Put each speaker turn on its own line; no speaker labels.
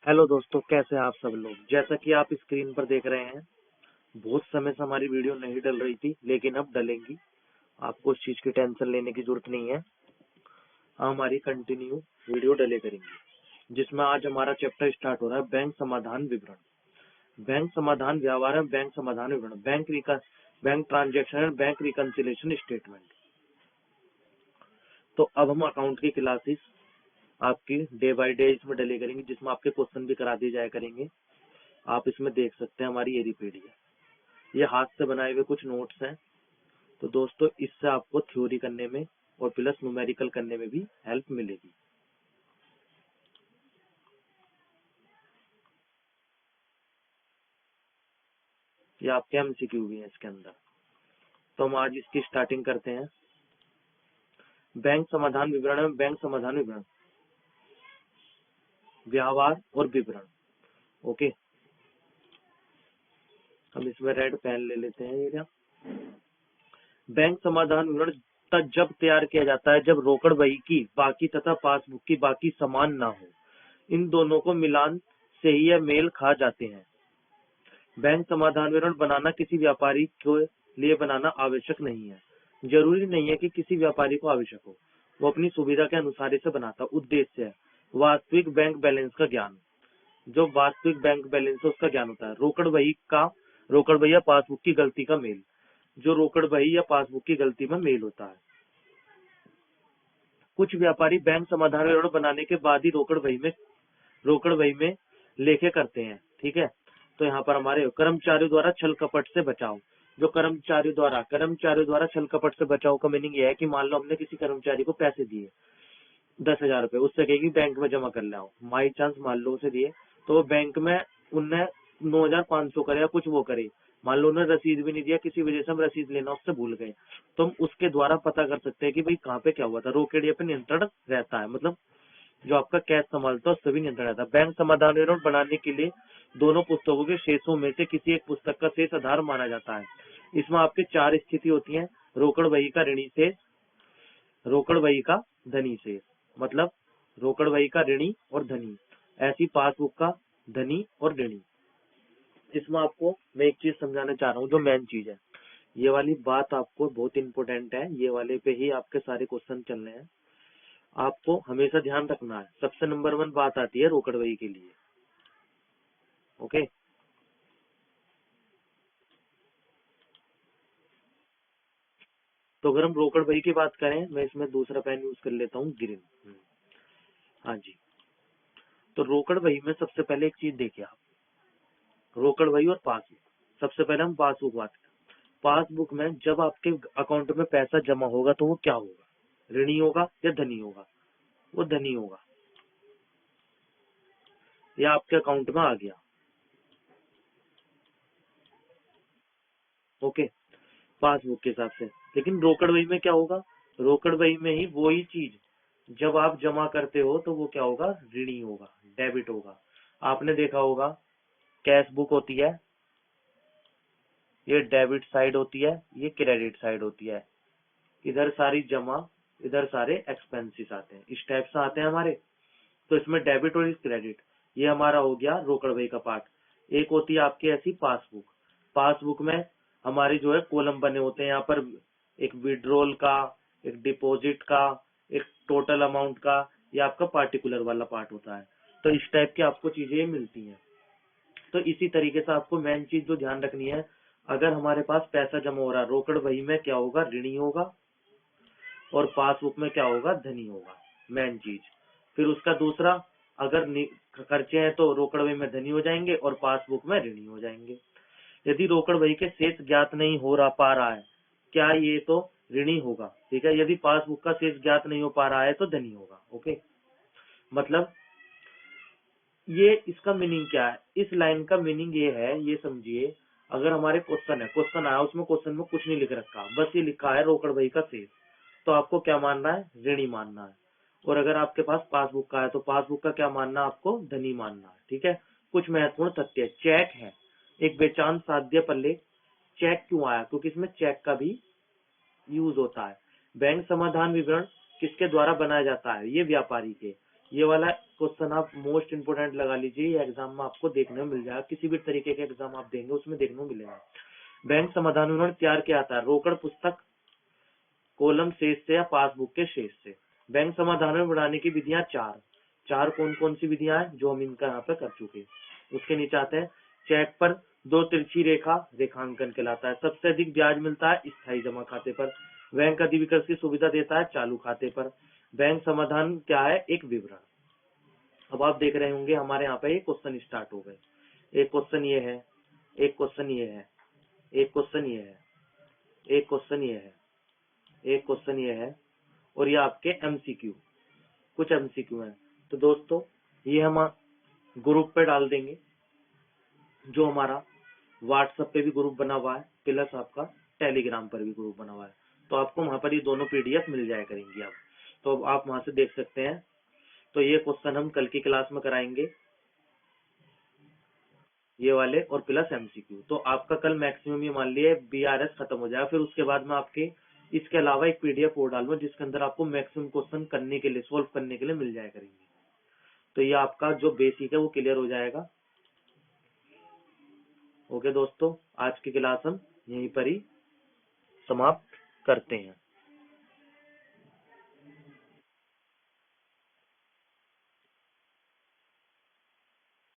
Hello दोस्तों, कैसे हैं आप सब लोग। जैसा कि आप स्क्रीन पर देख रहे हैं, बहुत समय से हमारी वीडियो नहीं डल रही थी, लेकिन अब डलेंगी। आपको उस चीज की टेंशन लेने की जरूरत नहीं है। हमारी कंटिन्यू वीडियो डले करेंगी, जिसमें आज हमारा चैप्टर स्टार्ट हो रहा है बैंक समाधान विवरण। बैंक समाधान व्यवहार है, बैंक समाधान विवरण, bank transaction and bank reconciliation statement. तो अब हम अकाउंट की क्लासेस आपकी डे बाय डे इसमें डले करेंगे, जिसमें आपके क्वेश्चन भी करा दिए जाया करेंगे। आप इसमें देख सकते हैं हमारी ये पीडीएफ, ये हाथ से बनाए हुए कुछ नोट्स हैं। तो दोस्तों, इससे आपको थ्योरी करने में और प्लस न्यूमेरिकल करने में भी हेल्प मिलेगी। ये आपके एमसीक्यू भी है इसके अंदर। तो हम आज इसकी स्टार्टिंग करते हैं। बैंक समाधान विवरण में बैंक समाधान विवरण, व्यवहार और विवरण। ओके, हम इसमें रेड पेन ले लेते हैं। ये बैंक समाधान विवरण जब तैयार किया जाता है जब रोकड़ बही की बाकी तथा पासबुक की बाकी समान ना हो। इन दोनों को मिलान से ही यह मेल खा जाते हैं। बैंक समाधान विवरण बनाना किसी व्यापारी के लिए बनाना आवश्यक नहीं है। जरूरी नहीं है कि किसी व्यापारी को आवश्यक हो, वो अपनी सुविधा के अनुसार इसे बनाता। उद्देश्य है वास्तविक बैंक बैलेंस का ज्ञान। जो वास्तविक बैंक बैलेंस है उसका ज्ञान होता है। रोकड़ बही या पासबुक की गलती का मेल, जो रोकड़ बही या पासबुक की गलती में मेल होता है। कुछ व्यापारी बैंक समाधान विवरण बनाने के बाद ही रोकड़ बही में लेखे करते हैं। ठीक है, तो यहाँ पर हमारे कर्मचारियों द्वारा छल कपट से बचाव। जो कर्मचारियों द्वारा छल कपट से बचाव का मीनिंग यह है कि मान लो हमने किसी कर्मचारी को पैसे दिए 10,000 रुपए, उससे कहेगी बैंक में जमा कर लाओ। माई चांस मान लो उसे दिए, तो बैंक में उनने 9,500 करे या कुछ वो करे, मान लो उन्होंने रसीद भी नहीं दिया, किसी वजह से हम रसीद लेना उससे भूल गए, तो हम उसके द्वारा पता कर सकते हैं कि भाई कहाँ पे क्या हुआ था। रोकड़िया पे नियंत्रण रहता है, मतलब जो आपका कैश संभालता है उससे भी नियंत्रण रहता है। बैंक समाधान विवरण बनाने के लिए दोनों पुस्तकों के शेषों में से किसी एक पुस्तक का शेष आधार माना जाता है। इसमें आपके 4 स्थिति होती है: रोकड़ बही का ऋणी शेष, रोकड़ बही का धनी शेष, मतलब रोकड़ बही का ऋणी और धनी, ऐसी पासबुक का धनी और ऋणी। इसमें आपको मैं एक चीज समझाना चाह रहा हूँ, जो मेन चीज है, ये वाली बात आपको बहुत इंपॉर्टेंट है। ये वाले पे ही आपके सारे क्वेश्चन चलने हैं, आपको हमेशा ध्यान रखना है। सबसे नंबर 1 बात आती है रोकड़ बही के लिए। ओके, तो अगर हम रोकड़ बही की बात करें, मैं इसमें दूसरा पेन यूज कर लेता हूँ, ग्रीन। हाँ जी, तो रोकड़ बही में सबसे पहले एक चीज देखिए आप, रोकड़ बही और पासबुक। सबसे पहले हम पासबुक बात करें। पासबुक में जब आपके अकाउंट में पैसा जमा होगा तो वो क्या होगा, ऋणी होगा या धनी होगा? वो धनी होगा। या आपके अकाउंट में आ गया। ओके, पासबुक के हिसाब से। लेकिन रोकड़ बही में क्या होगा? रोकड़ बही में ही वही चीज जब आप जमा करते हो तो वो क्या होगा, ऋणी होगा, डेबिट होगा। आपने देखा होगा कैश बुक होती है, ये डेबिट साइड होती है, ये क्रेडिट साइड होती है। इधर सारी जमा, इधर सारे एक्सपेंसेस आते हैं, इस टाइप से आते हैं हमारे। तो इसमें डेबिट और क्रेडिट, ये हमारा हो गया रोकड़ बही का पार्ट। एक होती है आपकी ऐसी पासबुक। पासबुक में हमारे जो है कॉलम बने होते हैं, यहाँ पर एक विड्रॉल का, एक डिपॉजिट का, एक टोटल अमाउंट का, ये आपका पार्टिकुलर वाला पार्ट होता है। तो इस टाइप की आपको चीजें मिलती हैं। तो इसी तरीके से आपको मेन चीज जो ध्यान रखनी है, अगर हमारे पास पैसा जमा हो रहा है, रोकड़ बही में क्या होगा, ऋणी होगा, और पासबुक में क्या होगा, धनी होगा, मेन चीज। फिर उसका दूसरा, अगर खर्चे हैं तो रोकड़ बही में धनी हो जाएंगे और पासबुक में ऋणी हो जाएंगे। यदि रोकड़ बही के शेष ज्ञात नहीं हो पा रहा है, क्या ये तो ऋणी होगा। ठीक है, यदि पासबुक का शेष ज्ञात नहीं हो पा रहा है तो धनी होगा। ओके, मतलब ये इसका मीनिंग क्या है, इस लाइन का मीनिंग ये है, ये समझिए, अगर हमारे क्वेश्चन है, क्वेश्चन आया, उसमें क्वेश्चन में कुछ नहीं लिख रखा, बस ये लिखा है रोकड़ बही का शेष, तो आपको क्या मानना है, ऋणी मानना है। और अगर आपके पास पासबुक का है तो पासबुक का क्या मानना है, आपको धनी मानना है। ठीक है, कुछ महत्वपूर्ण तथ्य, चेक है एक बेचान साध्य पल्ले। चेक क्यों आया, क्योंकि इसमें चेक का भी यूज होता है। बैंक समाधान विवरण किसके द्वारा बनाया जाता है, ये व्यापारी के। ये वाला क्वेश्चन आप मोस्ट इंपोर्टेंट लगा लीजिए, ये एग्जाम में आपको देखने में मिल जाएगा, किसी भी तरीके के एग्जाम आप देंगे उसमें देखने को मिलेगा। बैंक समाधान उन्होंने तैयार किया था रोकड़ पुस्तक, कॉलम शेष से या पासबुक के शेष से। बैंक समाधान में बढ़ाने की विधियां चार कौन कौन सी विधियां हैं जो हम इनका यहाँ पे कर चुके हैं। उसके नीचे आते हैं, चेक पर दो तिरछी रेखा रेखांकन कहलाता है। सबसे अधिक ब्याज मिलता है स्थायी जमा खाते पर। बैंक अधिविकृत की सुविधा देता है चालू खाते पर। बैंक समाधान क्या है, एक विवरण। अब आप देख रहे होंगे हमारे यहाँ पे क्वेश्चन स्टार्ट हो गए। एक क्वेश्चन ये है, एक क्वेश्चन ये है, एक क्वेश्चन ये है, एक क्वेश्चन ये है, एक क्वेश्चन ये है, और ये आपके एमसीक्यू, कुछ एमसीक्यू हैं। तो दोस्तों ये हम ग्रुप पे डाल देंगे, जो हमारा व्हाट्सएप पे भी ग्रुप बना हुआ है, प्लस आपका टेलीग्राम पर भी ग्रुप बना हुआ है। तो आपको वहां पर ये दोनों पीडीएफ मिल जाया करेंगी आप, तो आप वहां से देख सकते हैं। तो ये क्वेश्चन हम कल की क्लास में कराएंगे, ये वाले और प्लस एमसीक्यू। तो आपका कल मैक्सिमम ये मान लिया बीआरएस खत्म हो जाएगा, फिर उसके बाद में आपके इसके अलावा एक पीडीएफ और डालूंगा जिसके अंदर आपको मैक्सिमम क्वेश्चन करने के लिए, सोल्व करने के लिए मिल जाया करेंगे। तो ये आपका जो बेसिक है वो क्लियर हो जाएगा। ओके दोस्तों, आज की क्लास हम यहीं पर ही समाप्त करते हैं।